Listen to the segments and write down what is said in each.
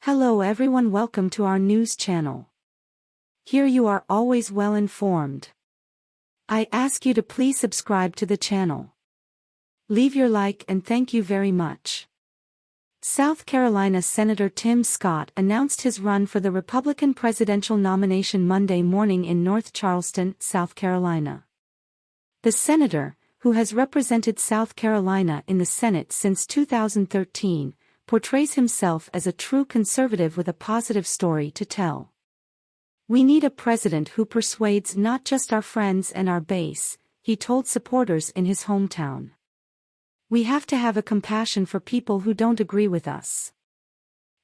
Hello everyone, welcome to our news channel. Here you are always well informed. I ask you to please subscribe to the channel. Leave your like and thank you very much. South Carolina Senator Tim Scott announced his run for the Republican presidential nomination Monday morning in North Charleston, South Carolina. The senator, who has represented South Carolina in the Senate since 2013, portrays himself as a true conservative with a positive story to tell. "We need a president who persuades not just our friends and our base," he told supporters in his hometown. "We have to have a compassion for people who don't agree with us.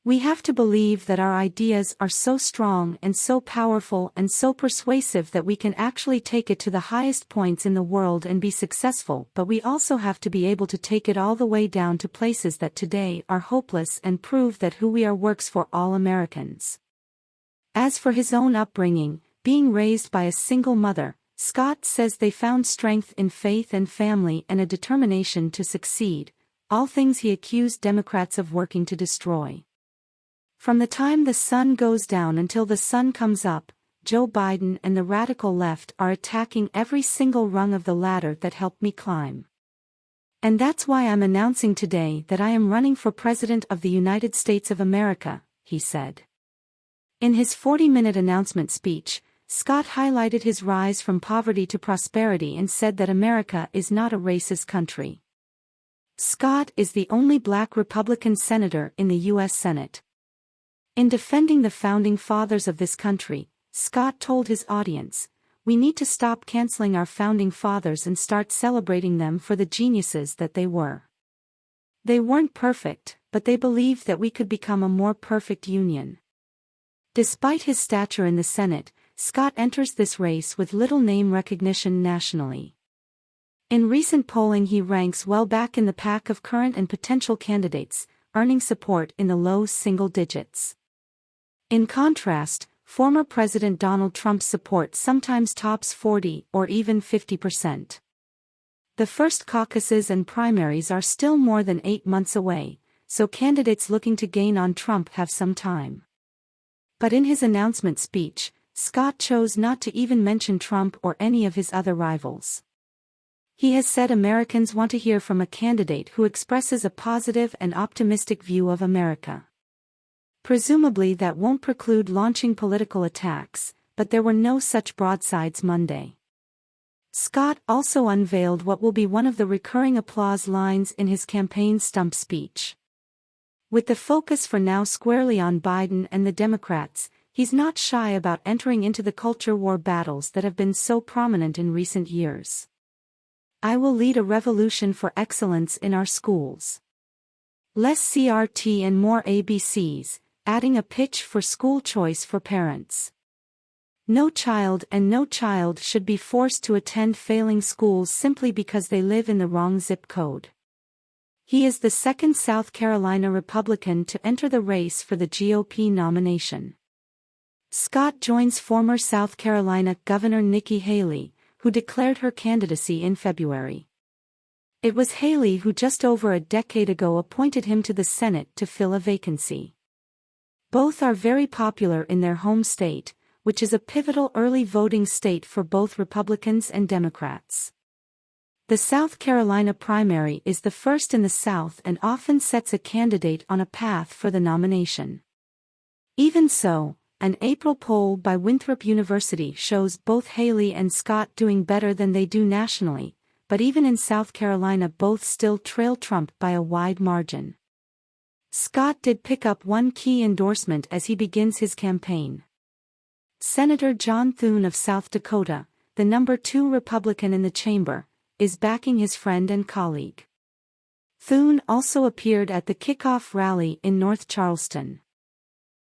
We have to believe that our ideas are so strong and so powerful and so persuasive that we can actually take it to the highest points in the world and be successful, but we also have to be able to take it all the way down to places that today are hopeless and prove that who we are works for all Americans." As for his own upbringing, being raised by a single mother, Scott says they found strength in faith and family and a determination to succeed, all things he accused Democrats of working to destroy. "From the time the sun goes down until the sun comes up, Joe Biden and the radical left are attacking every single rung of the ladder that helped me climb. And that's why I'm announcing today that I am running for President of the United States of America," he said. In his 40-minute announcement speech, Scott highlighted his rise from poverty to prosperity and said that America is not a racist country. Scott is the only black Republican senator in the U.S. Senate. In defending the founding fathers of this country, Scott told his audience, "We need to stop canceling our founding fathers and start celebrating them for the geniuses that they were. They weren't perfect, but they believed that we could become a more perfect union." Despite his stature in the Senate, Scott enters this race with little name recognition nationally. In recent polling he ranks well back in the pack of current and potential candidates, earning support in the low single digits. In contrast, former President Donald Trump's support sometimes tops 40 or even 50%. The first caucuses and primaries are still more than 8 months away, so candidates looking to gain on Trump have some time. But in his announcement speech, Scott chose not to even mention Trump or any of his other rivals. He has said Americans want to hear from a candidate who expresses a positive and optimistic view of America. Presumably that won't preclude launching political attacks, but there were no such broadsides Monday. Scott also unveiled what will be one of the recurring applause lines in his campaign stump speech. With the focus for now squarely on Biden and the Democrats, he's not shy about entering into the culture war battles that have been so prominent in recent years. "I will lead a revolution for excellence in our schools. Less CRT and more ABCs, adding a pitch for school choice for parents. No child should be forced to attend failing schools simply because they live in the wrong zip code." He is the second South Carolina Republican to enter the race for the GOP nomination. Scott joins former South Carolina Governor Nikki Haley, who declared her candidacy in February. It was Haley who just over a decade ago appointed him to the Senate to fill a vacancy. Both are very popular in their home state, which is a pivotal early voting state for both Republicans and Democrats. The South Carolina primary is the first in the South and often sets a candidate on a path for the nomination. Even so, an April poll by Winthrop University shows both Haley and Scott doing better than they do nationally, but even in South Carolina both still trail Trump by a wide margin. Scott did pick up one key endorsement as he begins his campaign. Senator John Thune of South Dakota, the number 2 Republican in the chamber, is backing his friend and colleague. Thune also appeared at the kickoff rally in North Charleston.